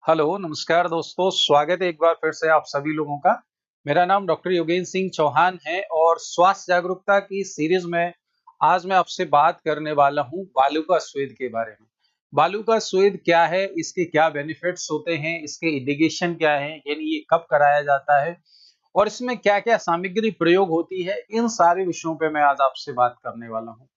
Hello, नमस्कार दोस्तों, स्वागत है एक बार फिर से आप सभी लोगों का। मेरा नाम डॉक्टर योगेंद्र सिंह चौहान है और स्वास्थ्य जागरूकता की सीरीज में आज मैं आपसे बात करने वाला हूँ बालू का स्वेद के बारे में। बालू का स्वेद क्या है, इसके क्या बेनिफिट्स होते हैं, इसके इंडिकेशन क्या है, यानी ये कब कराया जाता है और इसमें क्या-क्या सामग्री प्रयोग होती है, इन सारे विषयों पे मैं आज आपसे बात करने वाला हूँ।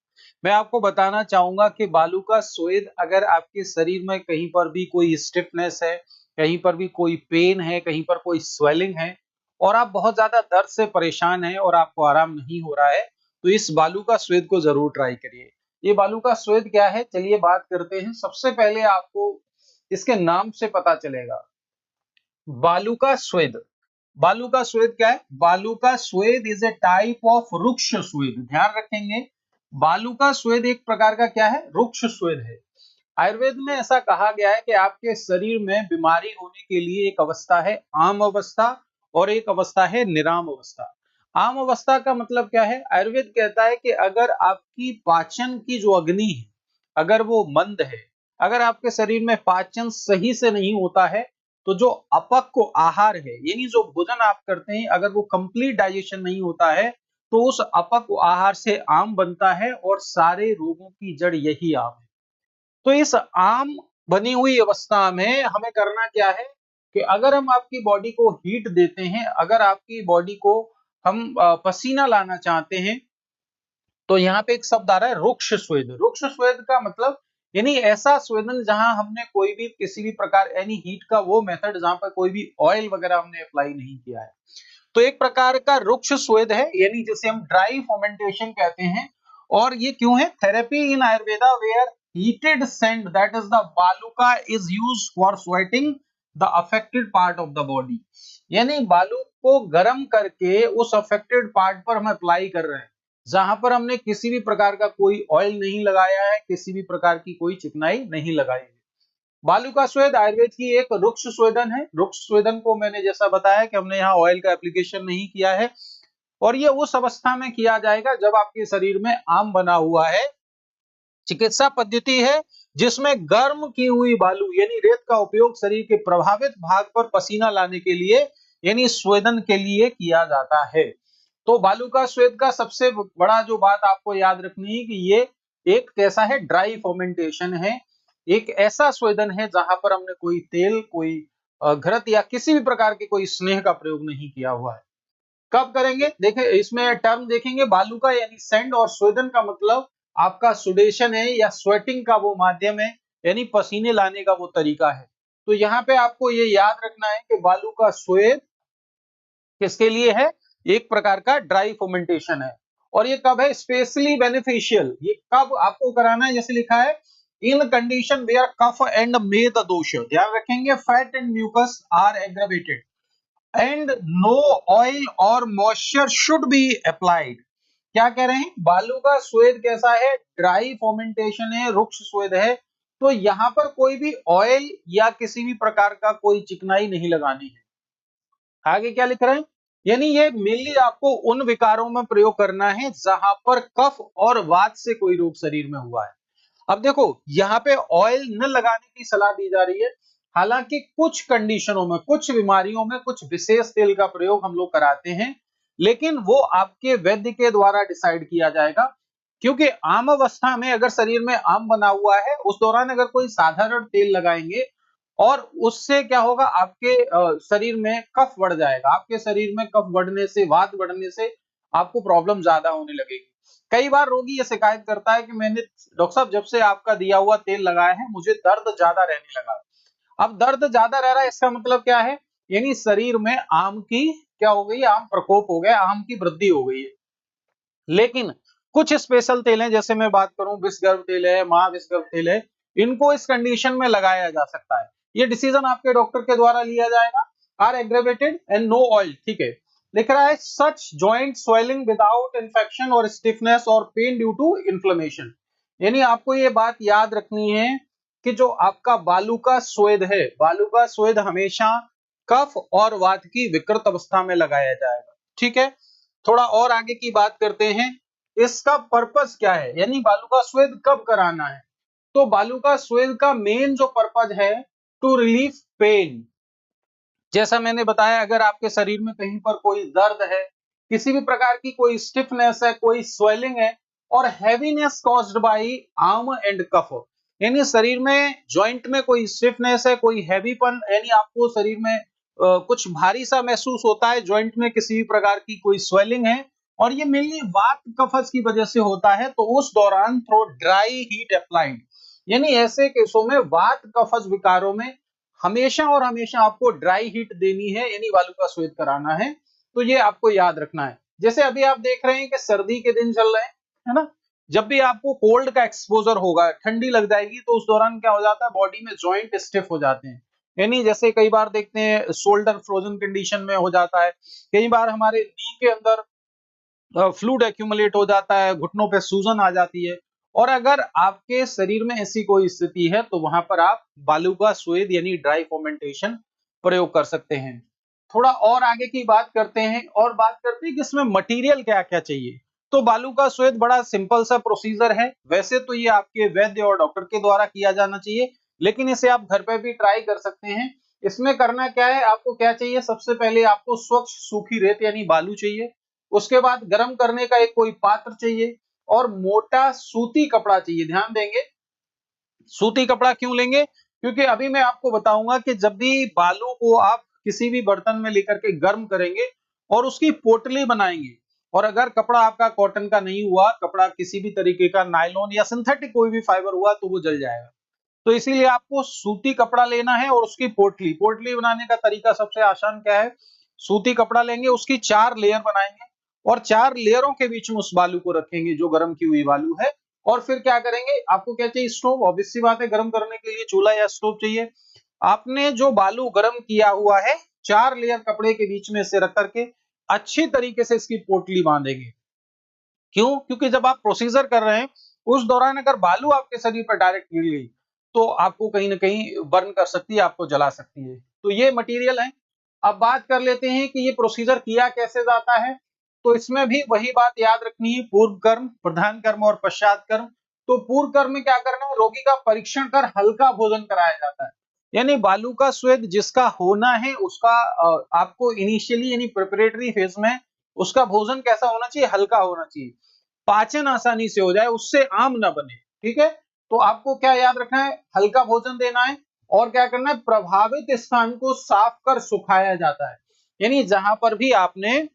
मैं आपको बताना चाहूँगा कि बालू का स्वेद अगर आपके शरीर में कहीं पर भी कोई स्टिफनेस है, कहीं पर भी कोई पेन है, कहीं पर कोई स्वेलिंग है और आप बहुत ज़्यादा दर्द से परेशान हैं और आपको आराम नहीं हो रहा है, तो इस बालू का स्वेद को ज़रूर ट्राई करिए। ये बालू का स्वेद क्या है? चलिए बात करते हैं। सबसे पहले आपको इसके नाम से पता चलेगा। बालू का स्वेद। बालू का स्वेद क्या है? बालू का स्वेद इज ए टाइप ऑफ रुक्ष स्वेद। ध्यान रखेंगे, बालू का स्वेद एक प्रकार का क्या है? रुक्ष स्वेद है। आयुर्वेद में ऐसा कहा गया है कि आपके शरीर में बीमारी होने के लिए एक अवस्था है आम अवस्था और एक अवस्था है निराम अवस्था। आम अवस्था का मतलब क्या है? आयुर्वेद कहता है कि अगर आपकी पाचन की जो अग्नि है, अगर वो मंद है, अगर आपके शरीर में पाचन सही से नहीं होता है, तो जो अपक्व आहार है, यानी जो भोजन आप करते हैं, अगर वो कंप्लीट डाइजेशन नहीं होता है, तो उस अपक्व आहार से आम बनता है और सारे रोगों की जड़ यही आम है। तो इस आम बनी हुई अवस्था में हमें करना क्या है कि अगर हम आपकी बॉडी को हीट देते हैं, अगर आपकी बॉडी को हम पसीना लाना चाहते हैं, तो यहाँ पे एक शब्द आ रहा है रुक्ष स्वेद। रुक्ष स्वेद का मतलब यानी ऐसा स्वेदन जहां हमने कोई भी किसी भी प्रकार यानी हीट का वो मेथड जहां पर कोई भी ऑयल वगैरह हमने अप्लाई नहीं किया है, तो एक प्रकार का रुक्ष स्वेद है, यानी जिसे हम ड्राई फर्मेंटेशन कहते हैं। और ये क्यों है? Therapy in Ayurveda where heated sand that is the baluka is used for sweating the affected part of the body। यानी बालू को गर्म करके उस अफेक्टेड पार्ट पर हम अप्लाई कर रहे हैं, जहां पर हमने किसी भी प्रकार का कोई ऑयल नहीं लगाया है, किसी भी प्रकार की कोई चिकनाई नहीं लगाई है। बालू का स्वेद आयुर्वेद की एक रुक्ष स्वेदन है। रुक्ष स्वेदन को मैंने जैसा बताया कि हमने यहाँ ऑयल का एप्लीकेशन नहीं किया है और ये उस अवस्था में किया जाएगा जब आपके शरीर में आम बना हुआ है। चिकित्सा पद्धति है जिसमें गर्म की हुई बालू यानी रेत का उपयोग शरीर के प्रभावित भाग पर पसीना लाने के लिए यानी स्वेदन के लिए किया जाता है। तो बालू का स्वेद का सबसे बड़ा जो बात आपको याद रखनी है कि ये एक कैसा है? ड्राई फर्मेंटेशन है। एक ऐसा स्वेदन है जहां पर हमने कोई तेल, कोई घृत या किसी भी प्रकार के कोई स्नेह का प्रयोग नहीं किया हुआ है। कब करेंगे? देखिए इसमें टर्म देखेंगे, बालू का यानी सैंड और स्वेदन का मतलब आपका सुडेशन है या स्वेटिंग का वो माध्यम है, यानी पसीने लाने का वो तरीका है। तो यहाँ पे आपको ये याद रखना है कि बालू का स्वेद किसके लिए है? एक प्रकार का ड्राई फर्मेंटेशन है। और ये कब है? Specially beneficial. ये कब आपको कराना है? जैसे लिखा है in condition where kapha and meda dosha. ध्यान रखेंगे, fat and mucus are aggravated and no oil और मॉइस्चर शुड बी अप्लाइड। क्या कह रहे हैं? बालू का स्वेद कैसा है? ड्राई फर्मेंटेशन है, रुक्ष स्वेद है। तो यहां पर कोई भी ऑयल या किसी भी प्रकार का कोई चिकनाई नहीं लगानी है। आगे क्या लिख रहे हैं? यानी ये मेनली आपको उन विकारों में प्रयोग करना है जहां पर कफ और वात से कोई रोग शरीर में हुआ है। अब देखो यहाँ पे ऑयल न लगाने की सलाह दी जा रही है। हालांकि कुछ कंडीशनों में, कुछ बीमारियों में कुछ विशेष तेल का प्रयोग हम लोग कराते हैं, लेकिन वो आपके वैद्य के द्वारा डिसाइड किया जाएगा। क्योंकि आम अवस्था में अगर शरीर में आम बना हुआ है, उस दौरान अगर कोई साधारण तेल लगाएंगे और उससे क्या होगा? आपके शरीर में कफ बढ़ जाएगा। आपके शरीर में कफ बढ़ने से, वात बढ़ने से आपको प्रॉब्लम ज्यादा होने लगेगी। कई बार रोगी ये शिकायत करता है कि मैंने डॉक्टर साहब जब से आपका दिया हुआ तेल लगाया है मुझे दर्द ज्यादा रहने लगा। अब दर्द ज्यादा रह रहा है इसका मतलब क्या है? यानी शरीर में आम की क्या हो गई? आम प्रकोप हो गया, आम की वृद्धि हो गई है। लेकिन कुछ स्पेशल तेल हैं, जैसे मैं बात करूं विषगर्भ तेल है, महाविषगर्भ तेल है, इनको इस कंडीशन में लगाया जा सकता है। ये डिसीजन आपके डॉक्टर के द्वारा लिया जाएगा। Are aggravated and no oil. ठीक है, लिख रहा है such joint swelling without infection और स्टिफनेस और पेन ड्यू टू इन्फ्लेमेशन। यानी आपको ये बात याद रखनी है कि जो आपका बालू का स्वेद है, बालू का स्वेद हमेशा कफ और वात की विकृत अवस्था में लगाया जाएगा। ठीक है, थोड़ा और आगे की बात करते हैं। इसका पर्पस क्या है? यानी बालू का स्वेद कब कराना है? तो बालू का स्वेद का मेन जो पर्पज है टू रिलीव पेन। जैसा मैंने बताया, अगर आपके शरीर में कहीं पर कोई दर्द है, किसी भी प्रकार की कोई स्टिफनेस है, कोई स्वेलिंग है और heaviness caused by arm and cough, यानी शरीर में जॉइंट में कोई स्टिफनेस है, कोई हैवीपन, यानी आपको शरीर में कुछ भारी सा महसूस होता है, जॉइंट में किसी भी प्रकार की कोई स्वेलिंग है और ये मेनली वात कफस की वजह से होता है, तो उस दौरान थ्रो ड्राई हीट अप्लाइड, यानी ऐसे केसों में वात कफस विकारों में हमेशा और हमेशा आपको ड्राई हीट देनी है, यानी बालू का स्वेद कराना है। तो ये आपको याद रखना है। जैसे अभी आप देख रहे हैं कि सर्दी के दिन चल रहे हैं, है ना? जब भी आपको कोल्ड का एक्सपोजर होगा, ठंडी लग जाएगी, तो उस दौरान क्या हो जाता है, बॉडी में जॉइंट स्टिफ हो जाते हैं। यानी जैसे कई बार देखते हैं शोल्डर फ्रोजन कंडीशन में हो जाता है, कई बार हमारे नी के अंदर फ्लूइड एक्यूमुलेट हो जाता है, घुटनों पे सूजन आ जाती है। और अगर आपके शरीर में ऐसी कोई स्थिति है तो वहां पर आप बालू का स्वेद यानी ड्राई फर्मेंटेशन प्रयोग कर सकते हैं। थोड़ा और आगे की बात करते हैं और बात करते हैं कि इसमें मटेरियल क्या क्या चाहिए। तो बालू का स्वेद बड़ा सिंपल सा प्रोसीजर है। वैसे तो ये आपके वैद्य और डॉक्टर के द्वारा किया जाना चाहिए, लेकिन इसे आप घर पे भी ट्राई कर सकते हैं। इसमें करना क्या है, आपको क्या चाहिए, सबसे पहले आपको स्वच्छ सूखी रेत यानी बालू चाहिए। उसके बाद गर्म करने का एक कोई पात्र चाहिए और मोटा सूती कपड़ा चाहिए। ध्यान देंगे, सूती कपड़ा क्यों लेंगे, क्योंकि अभी मैं आपको बताऊंगा कि जब भी बालू को आप किसी भी बर्तन में लेकर के गर्म करेंगे और उसकी पोटली बनाएंगे, और अगर कपड़ा आपका कॉटन का नहीं हुआ, कपड़ा किसी भी तरीके का नायलॉन या सिंथेटिक कोई भी फाइबर हुआ, तो वो जल जाएगा। तो इसीलिए आपको सूती कपड़ा लेना है और उसकी पोटली पोटली बनाने का तरीका सबसे आसान क्या है, सूती कपड़ा लेंगे, उसकी 4 लेयर बनाएंगे और 4 लेयरों के बीच में उस बालू को रखेंगे जो गर्म की हुई बालू है। और फिर क्या करेंगे, आपको क्या चाहिए, स्टोव। ऑब्वियस सी बात है, गर्म करने के लिए चूल्हा या स्टोव चाहिए। आपने जो बालू गर्म किया हुआ है, 4 लेयर कपड़े के बीच में से रख करके अच्छी तरीके से इसकी पोटली बांधेंगे। क्यों? क्योंकि जब आप प्रोसीजर कर रहे हैं, उस दौरान अगर बालू आपके शरीर पर डायरेक्ट गिर गई, तो आपको कहीं न कहीं बर्न कर सकती है, आपको जला सकती है। तो ये मटेरियल है। अब बात कर लेते हैं कि ये प्रोसीजर किया कैसे जाता है। तो इसमें भी वही बात याद रखनी है, पूर्व कर्म, प्रधान कर्म और पश्चात कर्म। तो पूर्व कर्म में क्या करना है, रोगी का परीक्षण कर हल्का भोजन कराया जाता है। यानी बालू का स्वेद जिसका होना है, उसका आपको इनिशियली यानी प्रिपरेटरी फेज में उसका भोजन कैसा होना चाहिए, हल्का होना चाहिए, पाचन आसानी से हो जाए, उससे आम ना बने। ठीक है, तो आपको क्या याद रखना है, हल्का भोजन देना है और क्या करना है, प्रभावित स्थान को साफ कर सुखाया जाता है। यानी जहां पर भी आपने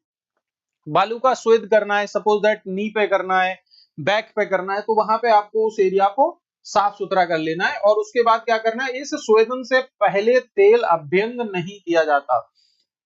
बालू का स्वेद करना है, सपोज दैट नी पे करना है, बैक पे करना है, तो वहां पे आपको उस एरिया को साफ सुथरा कर लेना है। और उसके बाद क्या करना है, इस स्वेदन से पहले तेल अभ्यंग नहीं किया जाता।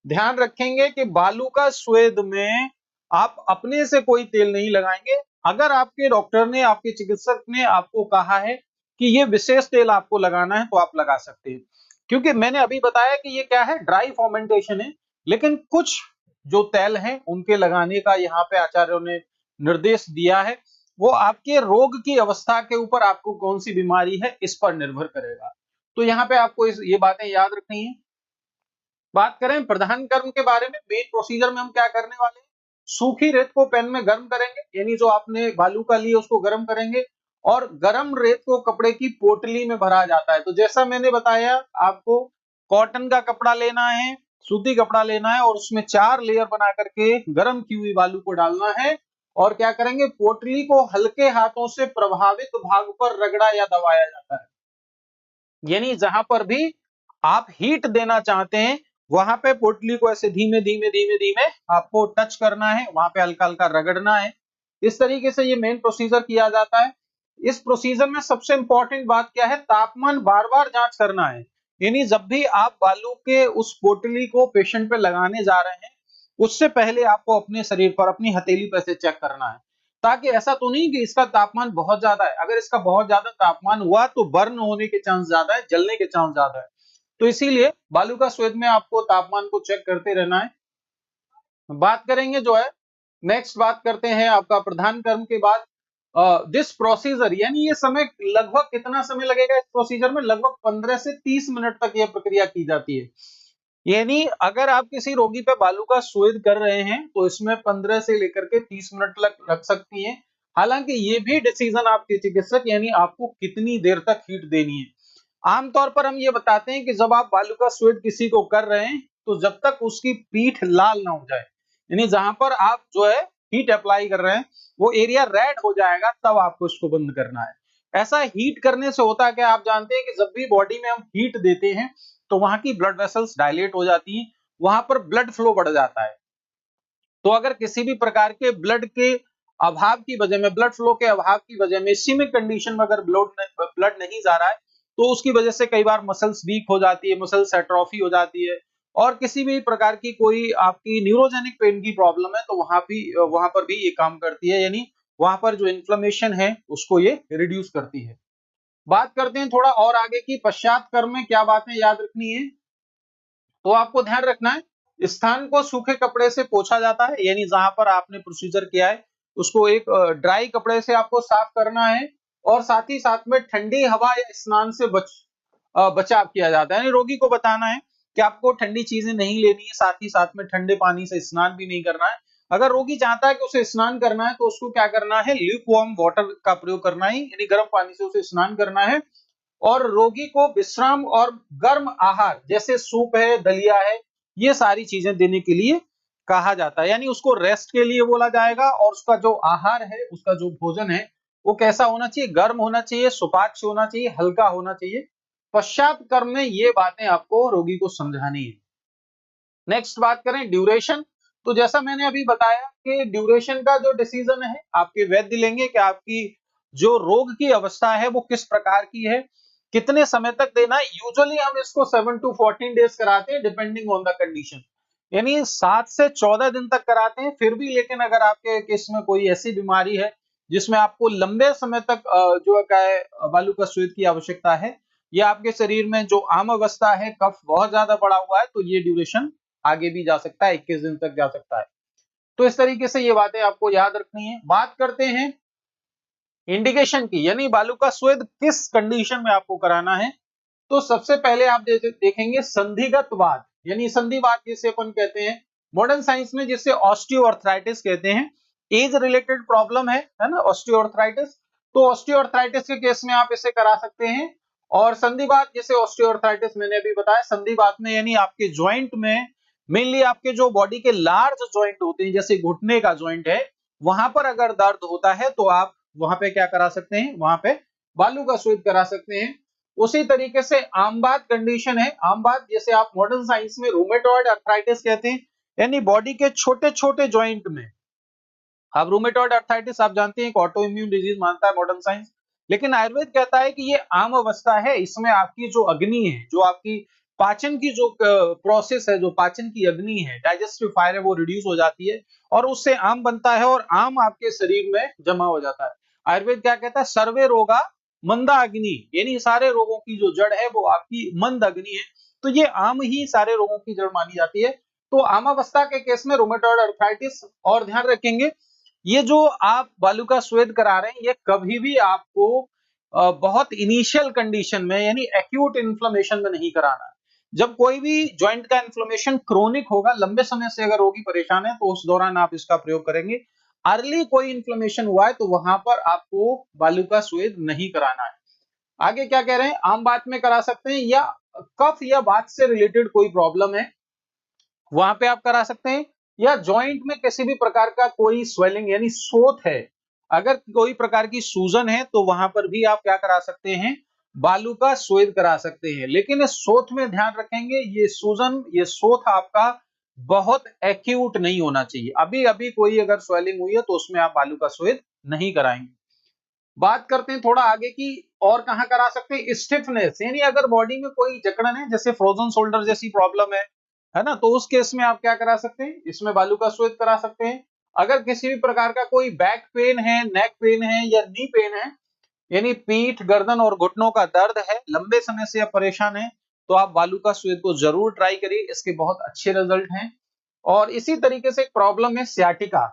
ध्यान रखेंगे कि बालू का स्वेद में आप अपने से कोई तेल नहीं लगाएंगे। अगर आपके डॉक्टर ने, आपके चिकित्सक ने आपको कहा है कि ये विशेष तेल आपको लगाना है, तो आप लगा सकते हैं। क्योंकि मैंने अभी बताया कि ये क्या है, ड्राई फर्मेंटेशन है, लेकिन कुछ जो तेल हैं उनके लगाने का यहाँ पे आचार्यों ने निर्देश दिया है। वो आपके रोग की अवस्था के ऊपर, आपको कौन सी बीमारी है इस पर निर्भर करेगा। तो यहाँ पे आपको ये बातें याद रखनी है। बात करें प्रधान कर्म के बारे में, मेन प्रोसीजर में हम क्या करने वाले हैं, सूखी रेत को पैन में गर्म करेंगे, यानी जो आपने बालू का लिया उसको गर्म करेंगे और गर्म रेत को कपड़े की पोटली में भरा जाता है। तो जैसा मैंने बताया आपको, कॉटन का कपड़ा लेना है, सूती कपड़ा लेना है और उसमें 4 लेयर बना करके गर्म की हुई बालू को डालना है और क्या करेंगे, पोटली को हल्के हाथों से प्रभावित भाग पर रगड़ा या दबाया जाता है। यानी जहां पर भी आप हीट देना चाहते हैं, वहां पे पोटली को ऐसे धीमे धीमे धीमे धीमे आपको टच करना है, वहां पे हल्का हल्का रगड़ना है। इस तरीके से ये मेन प्रोसीजर किया जाता है। इस प्रोसीजर में सबसे इंपॉर्टेंट बात क्या है, तापमान बार बार जांच करना है। यानी जब भी आप बालू के उस पोटली को पेशेंट पे लगाने जा रहे हैं, उससे पहले आपको अपने शरीर पर, अपनी हथेली पर से चेक करना है, ताकि ऐसा तो नहीं कि इसका तापमान बहुत ज्यादा है। अगर इसका बहुत ज्यादा तापमान हुआ तो बर्न होने के चांस ज्यादा है, जलने के चांस ज्यादा है। तो इसीलिए बालू का स्वेद में आपको तापमान को चेक करते रहना है। बात करेंगे जो है, नेक्स्ट बात करते हैं आपका प्रधान कर्म के बाद दिस प्रोसीजर, यानी ये समय लगभग कितना समय लगेगा इस प्रोसीजर में, लगभग 15 से 30 मिनट तक यह प्रक्रिया की जाती है। यानी अगर आप किसी रोगी पे बालू का स्वेद कर रहे हैं तो इसमें 15 से लेकर के 30 मिनट लग सकती है। हालांकि ये भी डिसीजन आपके चिकित्सक, यानी आपको कितनी देर तक हीट देनी है। आमतौर पर हम ये बताते हैं कि जब आप बालू का स्वेद किसी को कर रहे हैं तो जब तक उसकी पीठ लाल ना हो जाए, यानी जहां पर आप जो है हीट अप्लाई कर रहे हैं वो एरिया रेड हो जाएगा, तब आपको इसको बंद करना है। ऐसा हीट करने से होता है क्या, आप जानते हैं कि जब भी बॉडी में हम हीट देते हैं तो वहां की ब्लड वेसल्स डायलेट हो जाती हैं, वहां पर ब्लड फ्लो बढ़ जाता है। तो अगर किसी भी प्रकार के ब्लड के अभाव की वजह में, ब्लड फ्लो के अभाव की वजह में, सीमिक कंडीशन में अगर ब्लड नहीं जा रहा है तो उसकी वजह से कई बार मसल्स वीक हो जाती है, मसल्स एट्रोफी हो जाती है, और किसी भी प्रकार की कोई आपकी न्यूरोजेनिक पेन की प्रॉब्लम है तो वहां पर भी ये काम करती है, यानी वहां पर जो इन्फ्लेमेशन है उसको ये रिड्यूस करती है। बात करते हैं थोड़ा और आगे की, पश्चात कर्म में क्या बातें याद रखनी है। तो आपको ध्यान रखना है, स्थान को सूखे कपड़े से पोंछा जाता है, यानी जहां पर आपने प्रोसीजर किया है उसको एक ड्राई कपड़े से आपको साफ करना है, और साथ ही साथ में ठंडी हवा या स्नान से बचाव किया जाता है, यानी रोगी को बताना है कि आपको ठंडी चीजें नहीं लेनी है, साथ ही साथ में ठंडे पानी से स्नान भी नहीं करना है। अगर रोगी चाहता है कि उसे स्नान करना है तो उसको क्या करना है, ल्यूक वार्म वाटर का प्रयोग करना है, यानी गर्म पानी से उसे स्नान करना है। और रोगी को विश्राम और गर्म आहार जैसे सूप है, दलिया है, ये सारी चीजें देने के लिए कहा जाता है, यानी उसको रेस्ट के लिए बोला जाएगा। और उसका जो आहार है, उसका जो भोजन है वो कैसा होना चाहिए, गर्म होना चाहिए, सुपाच्य होना चाहिए, हल्का होना चाहिए। पश्चात कर्म में ये बातें आपको रोगी को समझानी है। नेक्स्ट बात करें ड्यूरेशन, तो जैसा मैंने अभी बताया कि ड्यूरेशन का जो डिसीजन है आपके वैद्य लेंगे कि आपकी जो रोग की अवस्था है वो किस प्रकार की है, कितने समय तक देना है। यूजुअली हम इसको 7 to 14 डेज कराते हैं डिपेंडिंग ऑन द कंडीशन, यानी 7 से 14 दिन तक कराते हैं फिर भी। लेकिन अगर आपके केस में कोई ऐसी बीमारी है जिसमें आपको लंबे समय तक जो है बालू का स्वेद की आवश्यकता है, या आपके शरीर में जो आम अवस्था है, कफ बहुत ज्यादा बढ़ा हुआ है, तो ये ड्यूरेशन आगे भी जा सकता है, 21 दिन तक जा सकता है। तो इस तरीके से ये बातें आपको याद रखनी है। बात करते हैं इंडिकेशन की, यानी बालू का स्वेद किस कंडीशन में आपको कराना है। तो सबसे पहले आप देखेंगे संधिगत वात, यानी संधिवात जिसे अपन कहते हैं मॉडर्न साइंस में, जिसे ऑस्टियोआर्थराइटिस कहते हैं। एज रिलेटेड प्रॉब्लम है ना ऑस्टियोआर्थराइटिस, तो ऑस्टियोआर्थराइटिस के केस में आप इसे करा सकते हैं। और संधिवात जैसे ऑस्टियोआर्थराइटिस मैंने अभी बताया, संधिवात में यानी आपके ज्वाइंट में, मेनली आपके जो बॉडी के लार्ज ज्वाइंट होते हैं जैसे घुटने का ज्वाइंट है, वहां पर अगर दर्द होता है तो आप वहां पे क्या करा सकते हैं, वहां पे बालू का स्वेद करा सकते हैं। उसी तरीके से आमबात कंडीशन है, आमबात जैसे आप मॉडर्न साइंस में रूमेटॉइड अर्थराइटिस कहते हैं, यानी बॉडी के छोटे छोटे ज्वाइंट में। अब रूमेटॉइड अर्थराइटिस आप जानते हैं एक ऑटो इम्यून डिजीज मानता है मॉडर्न साइंस, लेकिन आयुर्वेद कहता है कि ये आम अवस्था है, इसमें आपकी जो अग्नि है, जो आपकी पाचन की जो प्रोसेस है, जो पाचन की अग्नि है, डाइजेस्टिव फायर है, वो रिड्यूस हो जाती है और उससे आम बनता है और आम आपके शरीर में जमा हो जाता है। आयुर्वेद क्या कहता है, सर्वे रोगा मंदा अग्नि, यानी सारे रोगों की जो जड़ है वो आपकी मंद अग्नि है। तो ये आम ही सारे रोगों की जड़ मानी जाती है। तो आम अवस्था के केस में रूमेटॉइड अर्थराइटिस। और ध्यान रखेंगे ये जो आप बालू का स्वेद करा रहे हैं ये कभी भी आपको बहुत इनिशियल कंडीशन में यानी एक्यूट इन्फ्लेमेशन में नहीं कराना है। जब कोई भी जॉइंट का इन्फ्लेमेशन क्रोनिक होगा, लंबे समय से अगर रोगी परेशान है, तो उस दौरान आप इसका प्रयोग करेंगे। अर्ली कोई इन्फ्लेमेशन हुआ है तो वहां पर आपको बालू का स्वेद नहीं कराना है। आगे क्या कह रहे हैं, आम बात में करा सकते हैं, या कफ या बात से रिलेटेड कोई प्रॉब्लम है वहां पे आप करा सकते हैं, या जॉइंट में किसी भी प्रकार का कोई स्वेलिंग यानी सोथ है, अगर कोई प्रकार की सूजन है तो वहां पर भी आप क्या करा सकते हैं, बालू का स्वेद करा सकते हैं। लेकिन इस सोथ में ध्यान रखेंगे, ये सूजन, ये सोथ आपका बहुत एक्यूट नहीं होना चाहिए। अभी अभी कोई अगर स्वेलिंग हुई है तो उसमें आप बालू का स्वेद नहीं कराएंगे। बात करते हैं थोड़ा आगे की, और कहां करा सकते हैं, स्टिफनेस, यानी अगर बॉडी में कोई जकड़न है, जैसे फ्रोजन शोल्डर जैसी प्रॉब्लम है ना, तो उस केस में आप क्या करा सकते हैं, इसमें बालू का स्वेद करा सकते हैं। अगर किसी भी प्रकार का कोई बैक पेन है, नेक पेन है या नी पेन है, यानी पीठ, गर्दन और घुटनों का दर्द है, लंबे समय से आप परेशान हैं, तो आप बालू का स्वेद को जरूर ट्राई करिए, इसके बहुत अच्छे रिजल्ट हैं। और इसी तरीके से एक प्रॉब्लम है सियाटिका,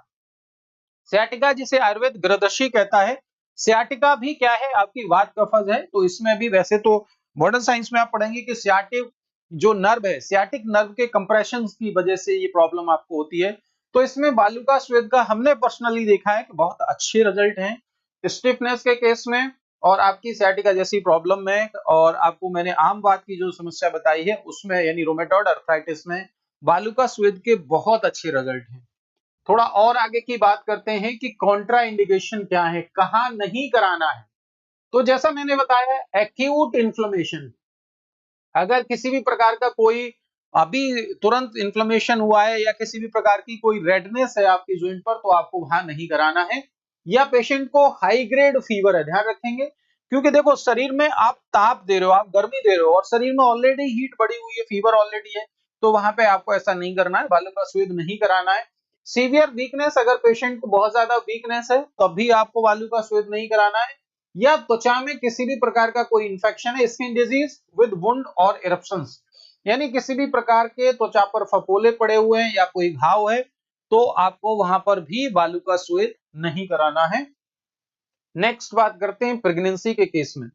सियाटिका जिसे आयुर्वेद ग्रदशी कहता है। सियाटिका भी क्या है, आपकी वात कफज है। तो इसमें भी वैसे तो मॉडर्न साइंस में आप पढ़ेंगे कि सियाटिक जो नर्व है, सियाटिक नर्व के कंप्रेशन की वजह से ये प्रॉब्लम आपको होती है। तो इसमें बालू का स्वेद का हमने पर्सनली देखा है कि बहुत अच्छे रिजल्ट हैं। स्टिफनेस के केस में और आपकी sciatica जैसी प्रॉब्लम में और आपको मैंने आम बात की जो समस्या बताई है उसमें यानी रोमेटॉइड अर्थराइटिस में बालूका स्वेद के बहुत अच्छे रिजल्ट हैं। थोड़ा और आगे की बात करते हैं कि कॉन्ट्रा इंडिकेशन क्या है, कहाँ नहीं कराना है। तो जैसा मैंने बताया एक्यूट इन्फ्लेमेशन, अगर किसी भी प्रकार का कोई अभी तुरंत इन्फ्लेमेशन हुआ है या किसी भी प्रकार की कोई रेडनेस है आपकी जॉइंट पर तो आपको वहां नहीं कराना है। या पेशेंट को हाई ग्रेड फीवर है, ध्यान रखेंगे क्योंकि देखो शरीर में आप ताप दे रहे हो, आप गर्मी दे रहे हो और शरीर में ऑलरेडी हीट बढ़ी हुई है, फीवर ऑलरेडी है, तो वहां पे आपको ऐसा नहीं करना है, बालों का स्वेद नहीं कराना है। सीवियर वीकनेस, अगर पेशेंट को बहुत ज्यादा वीकनेस है तब भी आपको बालू का स्वेद नहीं कराना है। या त्वचा में किसी भी प्रकार का कोई इंफेक्शन है, स्किन डिजीज विद वुंड और इरप्शंस, यानी किसी भी प्रकार के त्वचा पर फफोले पड़े हुए हैं या कोई घाव है तो आपको वहां पर भी बालू का स्वेद नहीं कराना है। नेक्स्ट बात करते हैं प्रेगनेंसी के केस में।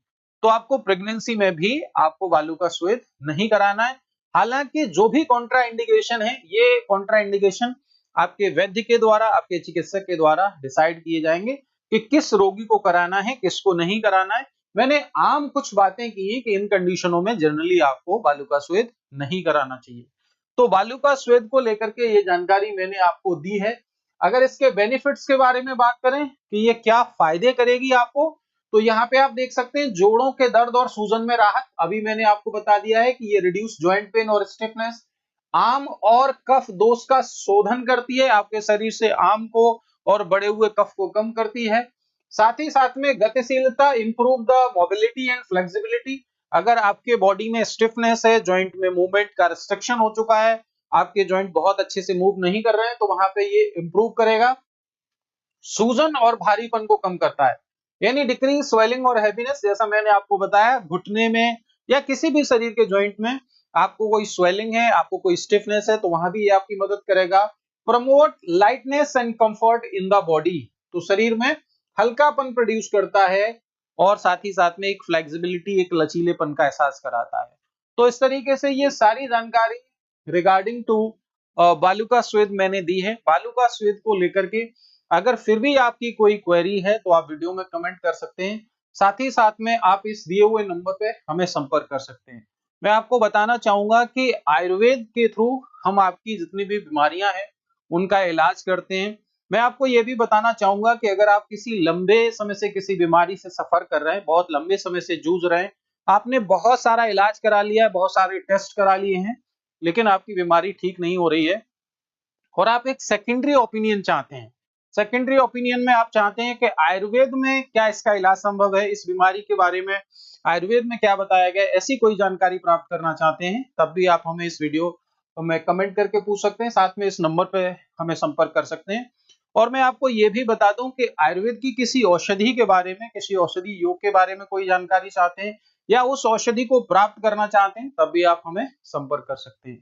तो आपको प्रेगनेंसी में भी आपको बालू का स्वेद नहीं कराना है। हालांकि जो भी कॉन्ट्रा इंडिकेशन है, ये कॉन्ट्रा इंडिकेशन आपके वैद्य के द्वारा, आपके चिकित्सक के द्वारा डिसाइड किए जाएंगे कि किस रोगी को कराना है, किसको नहीं कराना है। मैंने आम कुछ बातें की कि इन कंडीशनों में जनरली आपको बालू का स्वेद नहीं कराना चाहिए। तो बालू का स्वेद को लेकर के ये जानकारी मैंने आपको दी है। अगर इसके बेनिफिट्स के बारे में बात करें कि ये क्या फायदे करेगी आपको, तो यहाँ पे आप देख सकते हैं जोड़ों के दर्द और सूजन में राहत, अभी मैंने आपको बता दिया है कि ये रिड्यूस जॉइंट पेन और स्टिफनेस, आम और कफ दोष का शोधन करती है, आपके शरीर से आम को और बढ़े हुए कफ को कम करती है। साथ ही साथ में गतिशीलता, improve the mobility and flexibility, अगर आपके बॉडी में स्टिफनेस है, जॉइंट में मूवमेंट का रिस्ट्रिक्शन हो चुका है, आपके जॉइंट बहुत अच्छे से मूव नहीं कर रहे हैं तो वहां पे ये इंप्रूव करेगा। सूजन और भारीपन को कम करता है, यानी डिक्रीज स्वेलिंग और हैवीनेस, जैसा मैंने आपको बताया घुटने में या किसी भी शरीर के जॉइंट में आपको कोई स्वेलिंग है, आपको कोई स्टिफनेस है तो वहां भी ये आपकी मदद करेगा। Promote lightness and comfort in the body, तो शरीर में हल्कापन प्रोड्यूस करता है और साथ ही साथ में एक फ्लेक्सिबिलिटी, एक लचीलेपन का एहसास कराता है। तो इस तरीके से ये सारी जानकारी रिगार्डिंग टू बालूका स्वेद मैंने दी है। बालूका स्वेद को लेकर के अगर फिर भी आपकी कोई क्वेरी है तो आप वीडियो में कमेंट कर सकते हैं। साथ ही साथ में आप इस दिए हुए नंबर पे हमें संपर्क कर सकते हैं। मैं आपको बताना चाहूंगा कि आयुर्वेद के थ्रू हम आपकी जितनी भी बीमारियां हैं उनका इलाज करते हैं। मैं आपको ये भी बताना चाहूंगा कि अगर आप किसी लंबे समय से किसी बीमारी से सफर कर रहे हैं, बहुत लंबे समय से जूझ रहे हैं, आपने बहुत सारा इलाज करा लिया है, बहुत सारे टेस्ट करा लिए हैं, लेकिन आपकी बीमारी ठीक नहीं हो रही है और आप एक सेकेंडरी ओपिनियन चाहते हैं। सेकेंडरी ओपिनियन में आप चाहते हैं कि आयुर्वेद में क्या इसका इलाज संभव है, इस बीमारी के बारे में आयुर्वेद में क्या बताया गया, ऐसी कोई जानकारी प्राप्त करना चाहते हैं तब भी आप हमें इस वीडियो में कमेंट करके पूछ सकते हैं। साथ में इस नंबर पे हमें संपर्क कर सकते हैं। और मैं आपको ये भी बता दूं कि आयुर्वेद की किसी औषधि के बारे में, किसी औषधि योग के बारे में कोई जानकारी चाहते हैं या उस औषधि को प्राप्त करना चाहते हैं तब भी आप हमें संपर्क कर सकते हैं।